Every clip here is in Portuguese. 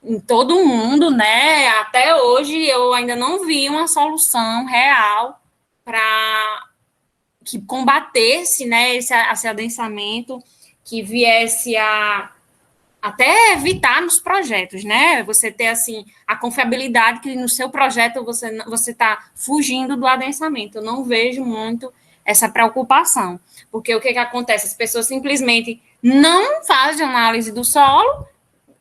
em todo o mundo, né? Até hoje eu ainda não vi uma solução real para que combatesse, né, esse adensamento, que viesse a até evitar nos projetos, né? Você ter assim a confiabilidade que no seu projeto você está fugindo do adensamento. Eu não vejo muito essa preocupação, porque o que acontece? As pessoas simplesmente não fazem análise do solo,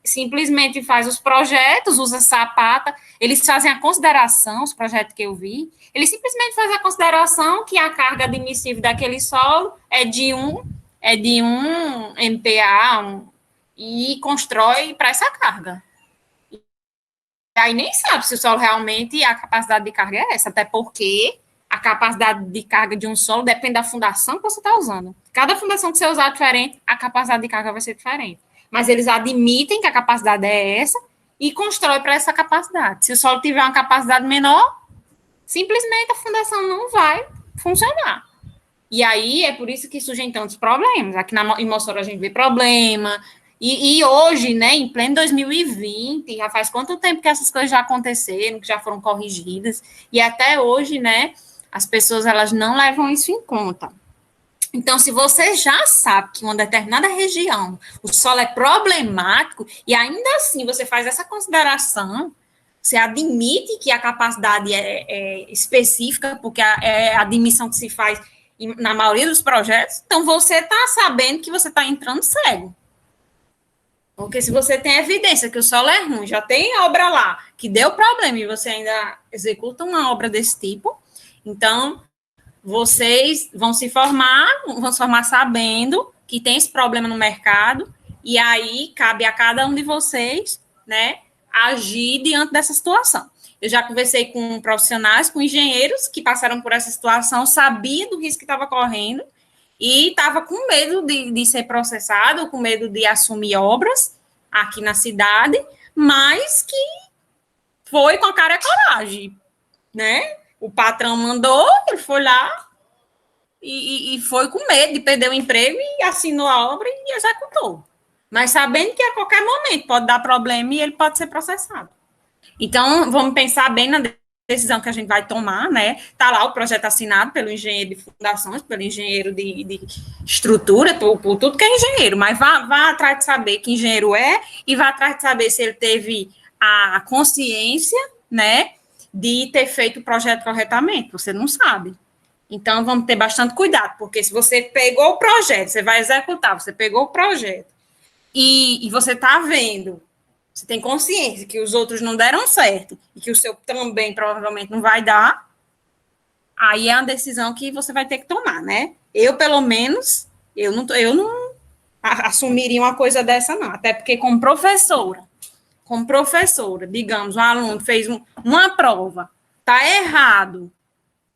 simplesmente faz os projetos, usa sapata, eles fazem a consideração, os projetos que eu vi, eles simplesmente fazem a consideração que a carga admissível daquele solo é de um MPa, e constrói para essa carga. E aí nem sabe se o solo realmente, a capacidade de carga é essa, até porque a capacidade de carga de um solo depende da fundação que você está usando. Cada fundação que você usar diferente, a capacidade de carga vai ser diferente. Mas eles admitem que a capacidade é essa e constrói para essa capacidade. Se o solo tiver uma capacidade menor, simplesmente a fundação não vai funcionar. E aí é por isso que surgem tantos problemas. Aqui em Mossoró a gente vê problema. E hoje, né, em pleno 2020, já faz quanto tempo que essas coisas já aconteceram, que já foram corrigidas, e até hoje, né, as pessoas elas não levam isso em conta. Então, se você já sabe que uma determinada região, o solo é problemático, e ainda assim você faz essa consideração, você admite que a capacidade é específica, porque é a admissão que se faz na maioria dos projetos, então você está sabendo que você está entrando cego. Porque se você tem evidência que o solo é ruim, já tem obra lá que deu problema e você ainda executa uma obra desse tipo, então vocês vão se formar sabendo que tem esse problema no mercado, e aí cabe a cada um de vocês, né, agir diante dessa situação. Eu já conversei com profissionais, com engenheiros que passaram por essa situação, sabiam do risco que estava correndo e estava com medo de ser processado, com medo de assumir obras aqui na cidade, mas que foi com a cara e a coragem, né? O patrão mandou, ele foi lá e foi com medo de perder o emprego e assinou a obra e executou. Mas sabendo que a qualquer momento pode dar problema e ele pode ser processado. Então, vamos pensar bem na decisão que a gente vai tomar, né? Está lá o projeto assinado pelo engenheiro de fundações, pelo engenheiro de estrutura, por tudo que é engenheiro, mas vá atrás de saber que engenheiro é e vá atrás de saber se ele teve a consciência, né, de ter feito o projeto corretamente. Você não sabe. Então, vamos ter bastante cuidado, porque se você pegou o projeto, você vai executar, você pegou o projeto e você está vendo, você tem consciência que os outros não deram certo e que o seu também provavelmente não vai dar, aí é uma decisão que você vai ter que tomar, né? Eu, pelo menos, eu não assumiria uma coisa dessa, não. Até porque, como professora, digamos, um aluno fez uma prova, tá errado,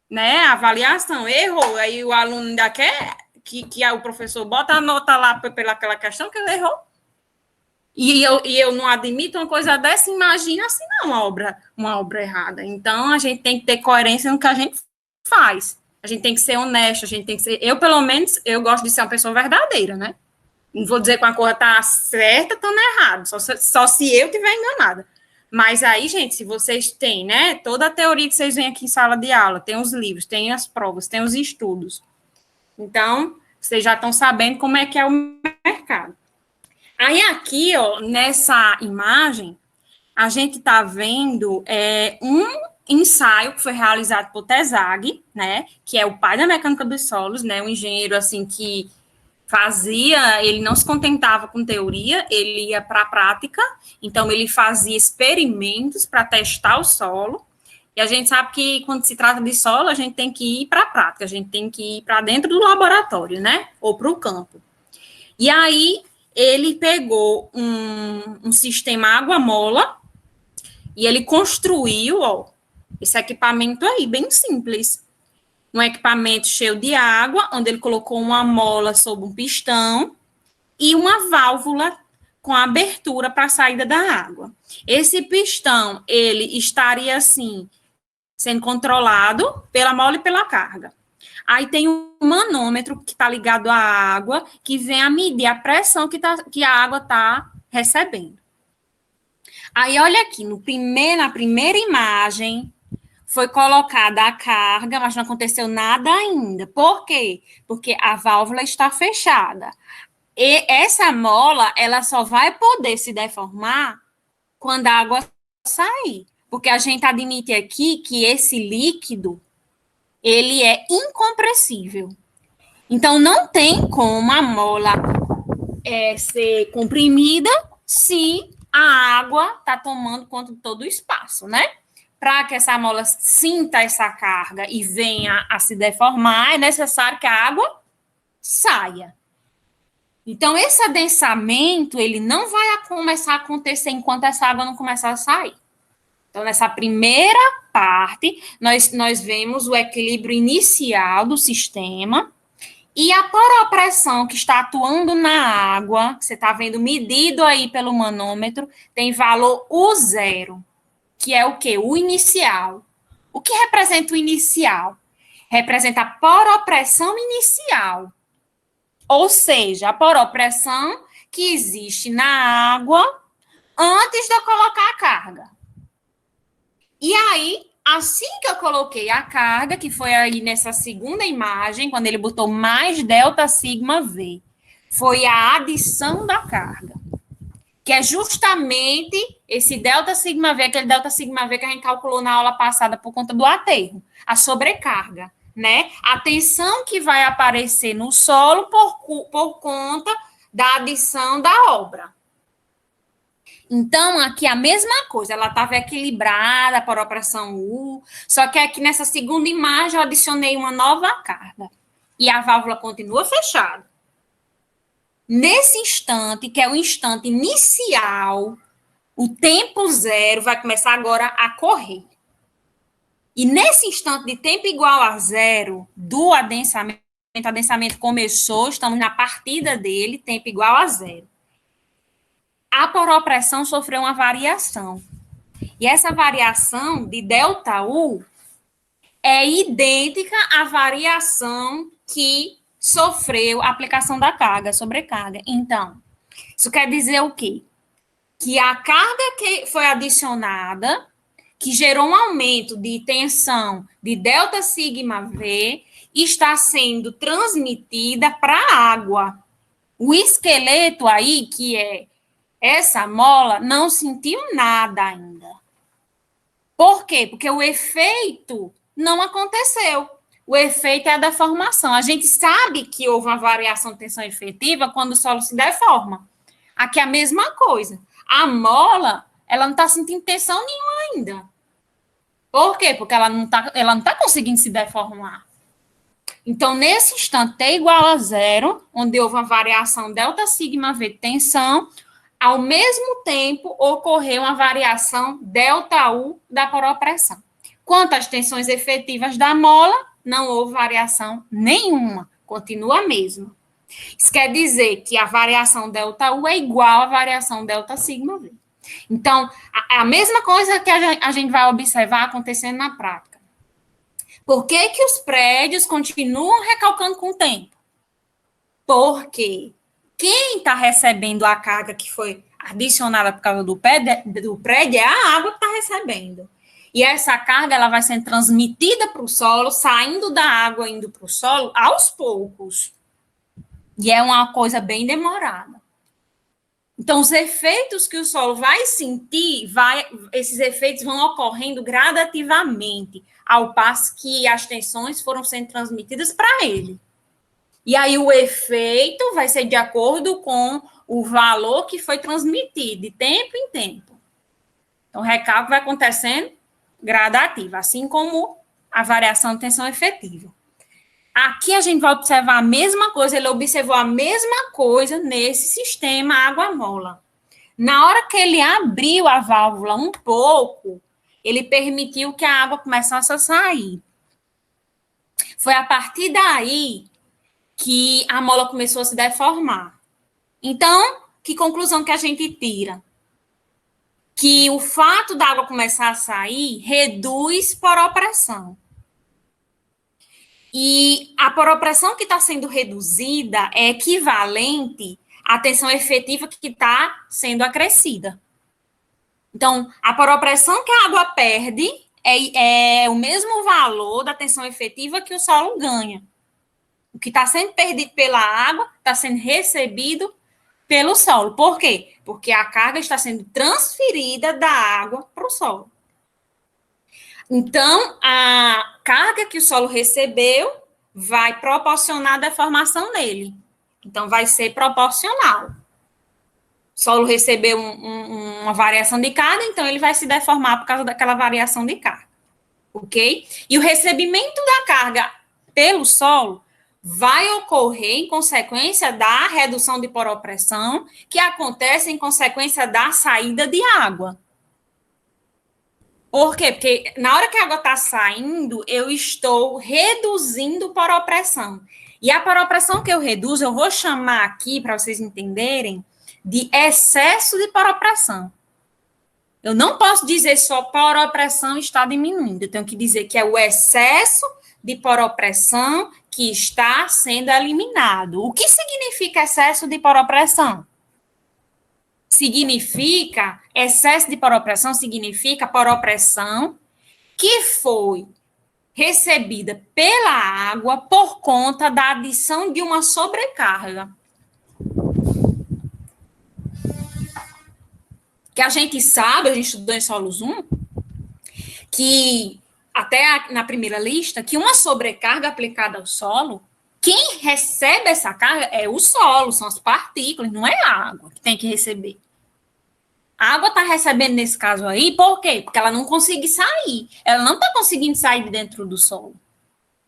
né? A avaliação errou, aí o aluno ainda quer que o professor bota a nota lá pelaquela questão que ele errou. E eu não admito uma coisa dessa, imagina assinar uma obra errada. Então, a gente tem que ter coerência no que a gente faz. A gente tem que ser honesto, a gente tem que ser... Eu, pelo menos, eu gosto de ser uma pessoa verdadeira, né? Não vou dizer que uma coisa está certa, está errada, só se eu estiver enganada. Mas aí, gente, se vocês têm, né, toda a teoria que vocês veem aqui em sala de aula, tem os livros, tem as provas, tem os estudos. Então, vocês já estão sabendo como é que é o mercado. Aí aqui, ó, nessa imagem, a gente está vendo um ensaio que foi realizado por Tezague, né, que é o pai da mecânica dos solos, né, um engenheiro, assim, que ele não se contentava com teoria, ele ia para a prática, então ele fazia experimentos para testar o solo, e a gente sabe que quando se trata de solo, a gente tem que ir para a prática, a gente tem que ir para dentro do laboratório, né, ou para o campo. E aí, ele pegou um sistema água-mola e ele construiu, ó, esse equipamento aí, bem simples. Um equipamento cheio de água, onde ele colocou uma mola sob um pistão e uma válvula com abertura para a saída da água. Esse pistão, ele estaria, assim, sendo controlado pela mola e pela carga. Aí tem um manômetro que está ligado à água, que vem a medir a pressão que a água está recebendo. Aí, olha aqui, na primeira imagem, foi colocada a carga, mas não aconteceu nada ainda. Por quê? Porque a válvula está fechada. E essa mola, ela só vai poder se deformar quando a água sair. Porque a gente admite aqui que esse líquido, ele é incompressível. Então, não tem como a mola ser comprimida se a água está tomando conta de todo o espaço, né? Para que essa mola sinta essa carga e venha a se deformar, é necessário que a água saia. Então, esse adensamento, ele não vai começar a acontecer enquanto essa água não começar a sair. Então, nessa primeira parte, nós vemos o equilíbrio inicial do sistema e a poropressão que está atuando na água, que você está vendo medido aí pelo manômetro, tem valor U0, que é o quê? O inicial. O que representa o inicial? Representa a poropressão inicial. Ou seja, a poropressão que existe na água antes de eu colocar a carga. E aí, assim que eu coloquei a carga, que foi aí nessa segunda imagem, quando ele botou mais delta sigma V, foi a adição da carga, que é justamente esse delta sigma V, aquele delta sigma V que a gente calculou na aula passada por conta do aterro, a sobrecarga, né? A tensão que vai aparecer no solo por conta da adição da obra. Então, aqui a mesma coisa, ela estava equilibrada por operação U, só que aqui nessa segunda imagem eu adicionei uma nova carga. E a válvula continua fechada. Nesse instante, que é o instante inicial, o tempo zero vai começar agora a correr. E nesse instante de tempo igual a zero do adensamento, o adensamento começou, estamos na partida dele, tempo igual a zero. A poropressão sofreu uma variação. E essa variação de ΔU é idêntica à variação que sofreu a aplicação da carga, sobrecarga. Então, isso quer dizer o quê? Que a carga que foi adicionada, que gerou um aumento de tensão de delta sigma V, está sendo transmitida para a água. O esqueleto aí, que é essa mola, não sentiu nada ainda. Por quê? Porque o efeito não aconteceu. O efeito é a deformação. A gente sabe que houve uma variação de tensão efetiva quando o solo se deforma. Aqui é a mesma coisa. A mola, ela não está sentindo tensão nenhuma ainda. Por quê? Porque ela não tá conseguindo se deformar. Então, nesse instante, T igual a zero, onde houve uma variação delta sigma V de tensão, ao mesmo tempo, ocorreu uma variação ΔU da poropressão. Quanto às tensões efetivas da mola, não houve variação nenhuma, continua a mesma. Isso quer dizer que a variação ΔU é igual à variação delta sigma V. Então, a mesma coisa que a gente vai observar acontecendo na prática. Por que que os prédios continuam recalcando com o tempo? Porque quem está recebendo a carga que foi adicionada por causa do prédio é a água que está recebendo. E essa carga ela vai sendo transmitida para o solo, saindo da água, indo para o solo, aos poucos. E é uma coisa bem demorada. Então, os efeitos que o solo vai sentir, esses efeitos vão ocorrendo gradativamente, ao passo que as tensões foram sendo transmitidas para ele. E aí o efeito vai ser de acordo com o valor que foi transmitido, de tempo em tempo. Então, o recálculo vai acontecendo gradativo, assim como a variação de tensão efetiva. Aqui a gente vai observar a mesma coisa, ele observou a mesma coisa nesse sistema água-mola. Na hora que ele abriu a válvula um pouco, ele permitiu que a água começasse a sair. Foi a partir daí que a mola começou a se deformar. Então, que conclusão que a gente tira? Que o fato da água começar a sair reduz poropressão. E a poropressão que está sendo reduzida é equivalente à tensão efetiva que está sendo acrescida. Então, a poropressão que a água perde é o mesmo valor da tensão efetiva que o solo ganha. O que está sendo perdido pela água está sendo recebido pelo solo. Por quê? Porque a carga está sendo transferida da água para o solo. Então, a carga que o solo recebeu vai proporcionar a deformação dele. Então, vai ser proporcional. O solo recebeu uma variação de carga, então ele vai se deformar por causa daquela variação de carga. Ok? E o recebimento da carga pelo solo vai ocorrer em consequência da redução de poropressão, que acontece em consequência da saída de água. Por quê? Porque na hora que a água está saindo, eu estou reduzindo poropressão. E a poropressão que eu reduzo, eu vou chamar aqui, para vocês entenderem, de excesso de poropressão. Eu não posso dizer só poropressão está diminuindo. Eu tenho que dizer que é o excesso de poropressão que está sendo eliminado. O que significa excesso de poropressão? Excesso de poropressão significa poropressão que foi recebida pela água por conta da adição de uma sobrecarga. Que a gente sabe, a gente estudou em solos 1, que até na primeira lista, que uma sobrecarga aplicada ao solo, quem recebe essa carga é o solo, são as partículas, não é a água que tem que receber. A água está recebendo nesse caso aí, por quê? Porque ela não consegue sair. Ela não está conseguindo sair de dentro do solo.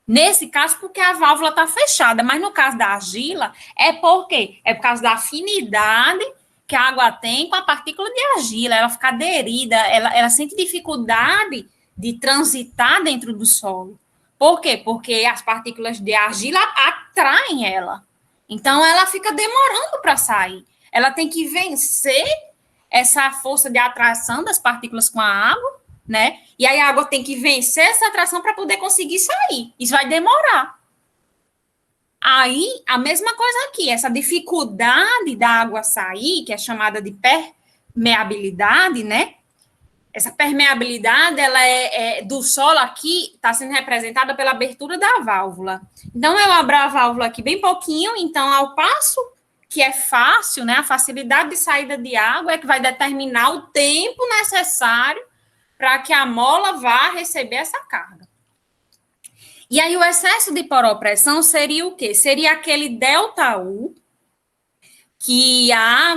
Nesse caso, porque a válvula está fechada. Mas no caso da argila, é por quê? É por causa da afinidade que a água tem com a partícula de argila. Ela fica aderida, ela sente dificuldade de transitar dentro do solo. Por quê? Porque as partículas de argila atraem ela. Então, ela fica demorando para sair. Ela tem que vencer essa força de atração das partículas com a água, né? E aí a água tem que vencer essa atração para poder conseguir sair. Isso vai demorar. Aí, a mesma coisa aqui, essa dificuldade da água sair, que é chamada de permeabilidade, né? Essa permeabilidade, ela do solo aqui, está sendo representada pela abertura da válvula. Então, eu abro a válvula aqui bem pouquinho, então, ao passo que é fácil, né? A facilidade de saída de água é que vai determinar o tempo necessário para que a mola vá receber essa carga. E aí, o excesso de poropressão seria o quê? Seria aquele ΔU que a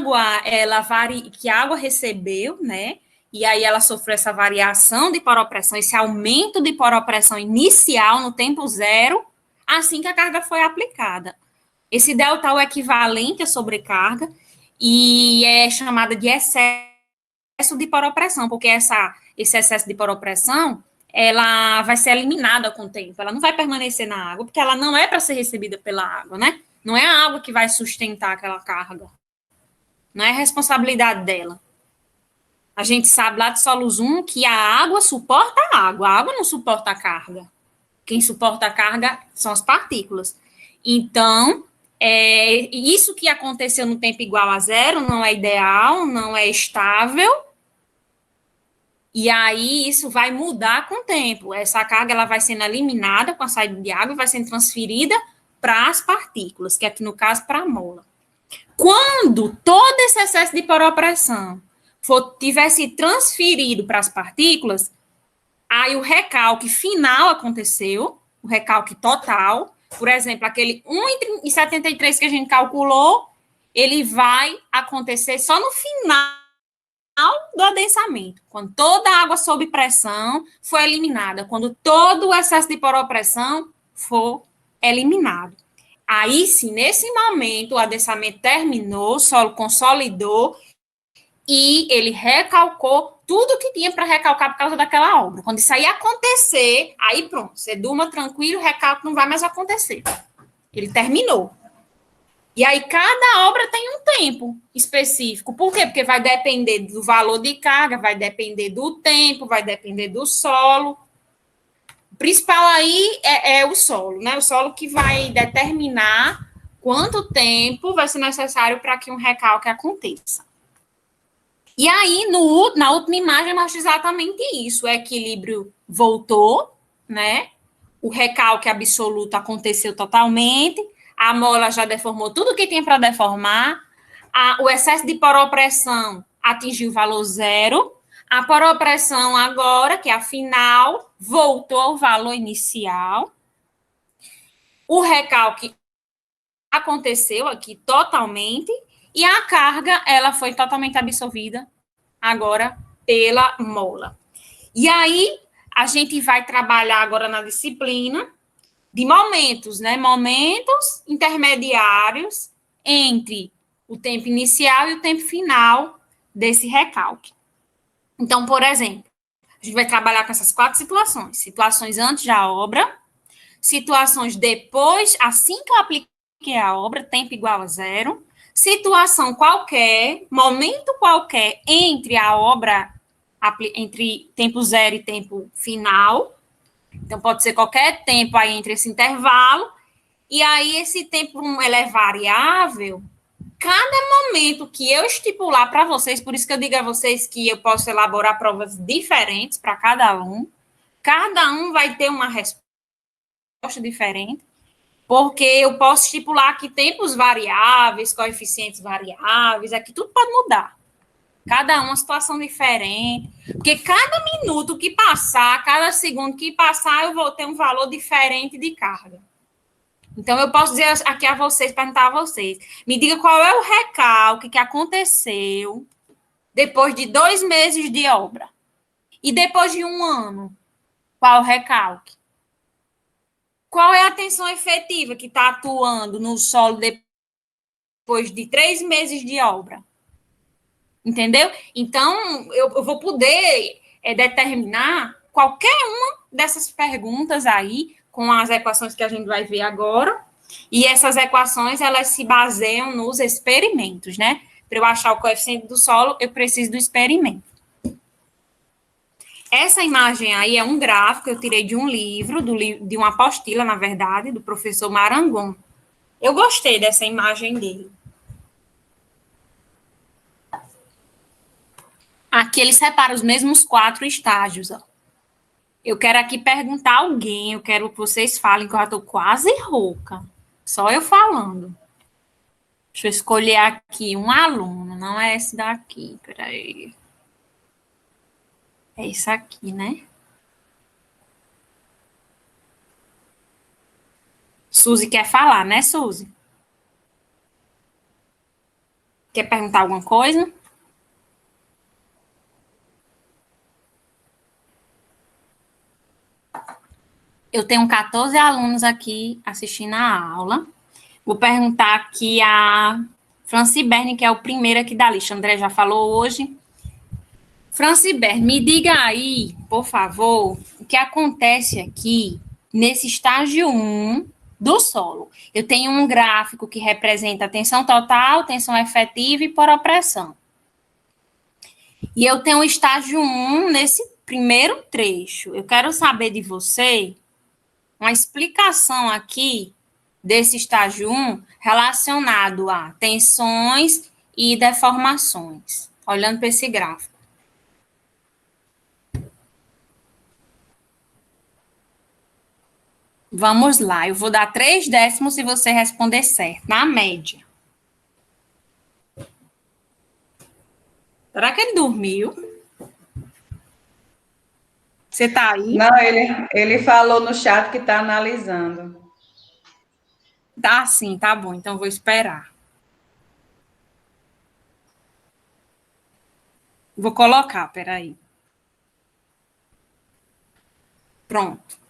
água recebeu, né? E aí ela sofreu essa variação de poropressão, esse aumento de poropressão inicial no tempo zero, assim que a carga foi aplicada. Esse ΔU é equivalente à sobrecarga e é chamada de excesso de poropressão, porque esse excesso de poropressão, ela vai ser eliminada com o tempo, ela não vai permanecer na água, porque ela não é para ser recebida pela água, né? Não é a água que vai sustentar aquela carga. Não é responsabilidade dela. A gente sabe lá de solos 1 que a água suporta a água não suporta a carga. Quem suporta a carga são as partículas. Então, isso que aconteceu no tempo igual a zero não é ideal, não é estável, e aí isso vai mudar com o tempo. Essa carga ela vai sendo eliminada com a saída de água e vai sendo transferida para as partículas, que aqui no caso para a mola. Quando todo esse excesso de poropressão tivesse transferido para as partículas, aí o recalque final aconteceu, o recalque total. Por exemplo, aquele 1,73 que a gente calculou, ele vai acontecer só no final do adensamento, quando toda a água sob pressão foi eliminada, quando todo o excesso de poropressão for eliminado. Aí, sim, nesse momento, o adensamento terminou, o solo consolidou e ele recalcou tudo que tinha para recalcar por causa daquela obra. Quando isso aí acontecer, aí pronto, você durma tranquilo, o recalque não vai mais acontecer. Ele terminou. E aí, cada obra tem um tempo específico. Por quê? Porque vai depender do valor de carga, vai depender do tempo, vai depender do solo. O principal aí é o solo, né? O solo que vai determinar quanto tempo vai ser necessário para que um recalque aconteça. E aí, na última imagem, mostra exatamente isso. O equilíbrio voltou, né? O recalque absoluto aconteceu totalmente. A mola já deformou tudo que tinha para deformar. O excesso de poropressão atingiu o valor zero. A poropressão agora, que é a final, voltou ao valor inicial. O recalque aconteceu aqui totalmente. E a carga, ela foi totalmente absorvida agora pela mola. E aí, a gente vai trabalhar agora na disciplina de momentos, né? Momentos intermediários entre o tempo inicial e o tempo final desse recalque. Então, por exemplo, a gente vai trabalhar com essas 4 situações: situações antes da obra, situações depois, assim que eu apliquei a obra, tempo igual a zero, situação qualquer, momento qualquer entre a obra, entre tempo zero e tempo final. Então, pode ser qualquer tempo aí entre esse intervalo. E aí, esse tempo ele é variável. Cada momento que eu estipular para vocês, por isso que eu digo a vocês que eu posso elaborar provas diferentes para cada um vai ter uma resposta diferente, porque eu posso estipular aqui tempos variáveis, coeficientes variáveis, aqui tudo pode mudar. Cada uma situação diferente, porque cada minuto que passar, cada segundo que passar, eu vou ter um valor diferente de carga. Então, eu posso dizer aqui a vocês, perguntar a vocês, me diga qual é o recalque que aconteceu depois de 2 meses de obra. E depois de 1 ano, qual o recalque? Qual é a tensão efetiva que está atuando no solo depois de 3 meses de obra? Entendeu? Então, eu vou poder determinar qualquer uma dessas perguntas aí, com as equações que a gente vai ver agora. E essas equações, elas se baseiam nos experimentos, né? Para eu achar o coeficiente do solo, eu preciso do experimento. Essa imagem aí é um gráfico que eu tirei de um livro, de uma apostila, na verdade, do professor Marangon. Eu gostei dessa imagem dele. Aqui ele separa os mesmos 4 estágios, ó. Eu quero aqui perguntar a alguém, eu quero que vocês falem, que eu já estou quase rouca. Só eu falando. Deixa eu escolher aqui um aluno, não é esse daqui, peraí. É esse aqui, né? Suzy quer falar, né, Suzy? Quer perguntar alguma coisa? Eu tenho 14 alunos aqui assistindo a aula. Vou perguntar aqui a Franciberne, que é o primeiro aqui da lista. O André já falou hoje. Franciberne, me diga aí, por favor, o que acontece aqui nesse estágio 1 do solo. Eu tenho um gráfico que representa a tensão total, tensão efetiva e poropressão. E eu tenho o estágio 1 nesse primeiro trecho. Eu quero saber de você uma explicação aqui desse estágio 1 relacionado a tensões e deformações, olhando para esse gráfico. Vamos lá, eu vou dar 3 décimos se você responder certo, na média. Será que ele dormiu? Você está aí? Não, ele falou no chat que está analisando. Tá sim, tá bom, então vou esperar. Vou colocar, peraí. Pronto.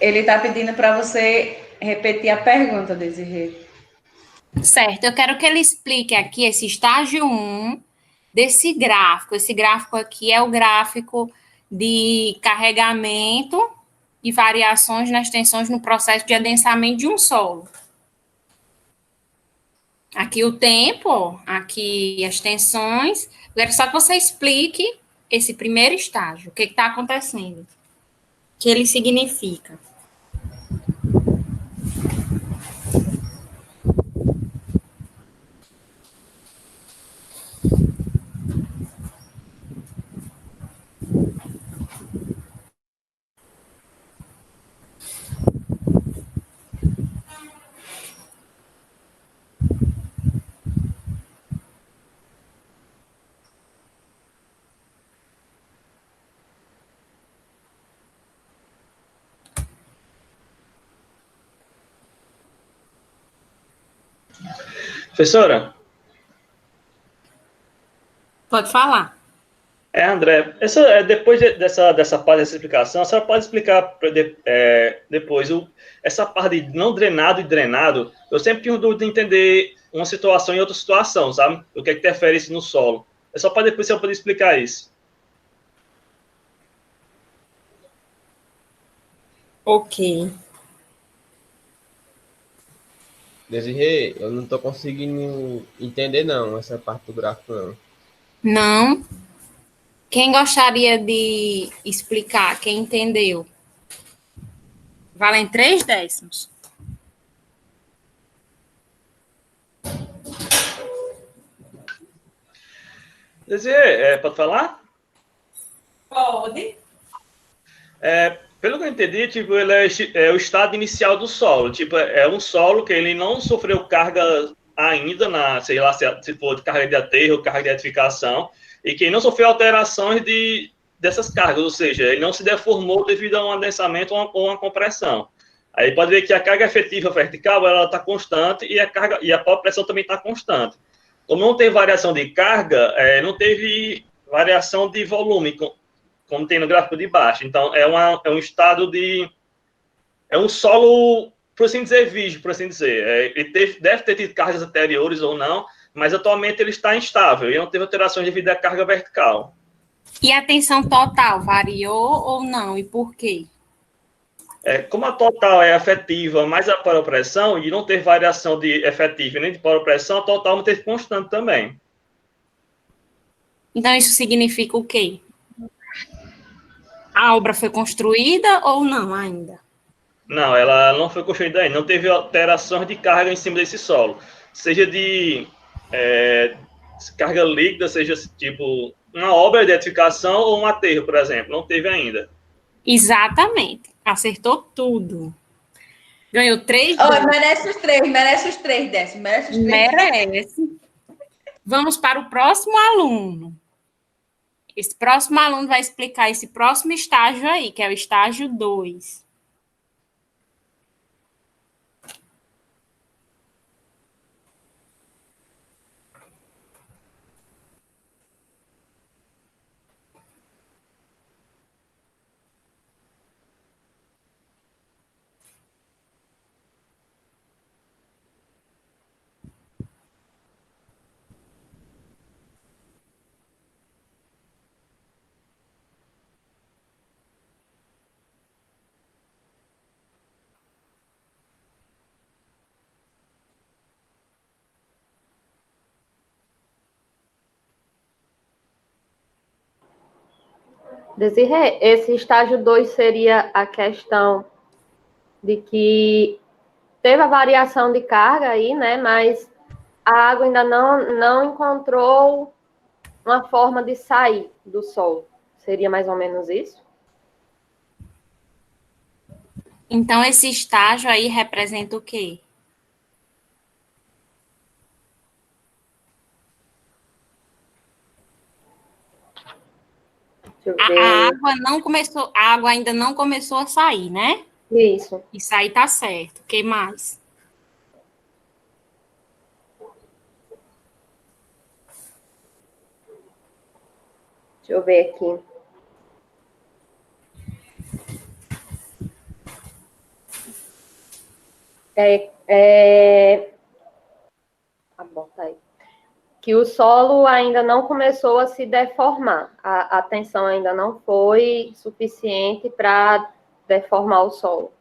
Ele está pedindo para você repetir a pergunta, Desirê. Certo, eu quero que ele explique aqui esse estágio 1 desse gráfico. Esse gráfico aqui é o gráfico de carregamento e variações nas tensões no processo de adensamento de um solo. Aqui o tempo, aqui as tensões. Eu quero só que você explique esse primeiro estágio, o que está acontecendo, o que ele significa. Professora, Pode falar. André, depois dessa parte dessa explicação, a senhora pode explicar depois essa parte de não drenado e drenado? Eu sempre tinha dúvida de entender uma situação e outra situação, sabe? O que é que interfere isso no solo. É só para depois eu poder explicar isso. Ok. Desirê, eu não estou conseguindo entender não, essa parte do gráfico não. Não. Quem gostaria de explicar? Quem entendeu? Valem 3 décimos. Pode falar? Pode. Pelo que eu entendi, tipo, ele é o estado inicial do solo. Tipo, é um solo que ele não sofreu carga ainda sei lá, se for de carga de aterro ou carga de edificação, e que não sofreu alterações dessas cargas, ou seja, ele não se deformou devido a um adensamento ou uma compressão. Aí pode ver que a carga efetiva vertical ela está constante e a própria pressão também está constante. Como não teve variação de carga, não teve variação de volume, como tem no gráfico de baixo. Então, é um estado de... É um solo, por assim dizer, virgem, por assim dizer. Ele deve ter tido cargas anteriores ou não, mas atualmente ele está instável e não teve alterações devido à carga vertical. E a tensão total variou ou não? E por quê? Como a total é efetiva mais a paropressão e não teve variação de efetiva nem de paropressão, a total manteve constante também. Então, isso significa o quê? A obra foi construída ou não ainda? Não, ela não foi construída ainda. Não teve alterações de carga em cima desse solo. Seja de carga líquida, seja tipo uma obra de edificação ou um aterro, por exemplo. Não teve ainda. Exatamente. Acertou tudo. Ganhou 3 Oh, décimos. merece os 3 décimos, merece os 3 décimos. Merece. Vamos para o próximo aluno. Esse próximo aluno vai explicar esse próximo estágio aí, que é o estágio 2. Desirê, esse estágio 2 seria a questão de que teve a variação de carga aí, né? Mas a água ainda não encontrou uma forma de sair do solo. Seria mais ou menos isso? Então, esse estágio aí representa o quê? Deixa eu A ver. água não começou, a água ainda não começou a sair, né? Isso. Isso aí tá certo. O que mais? Deixa eu ver aqui. Bota aí. Que o solo ainda não começou a se deformar. A tensão ainda não foi suficiente para deformar o solo.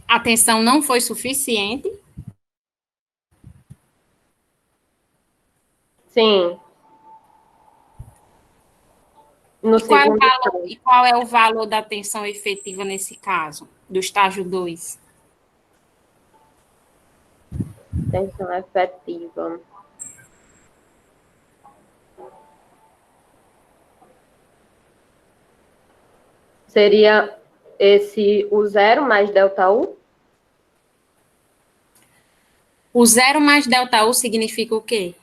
A tensão não foi suficiente? Sim. No segundo estágio. E qual é o valor da tensão efetiva nesse caso, do estágio 2? Tensão efetiva. Seria o 0 mais ΔU? O 0 mais ΔU significa o quê?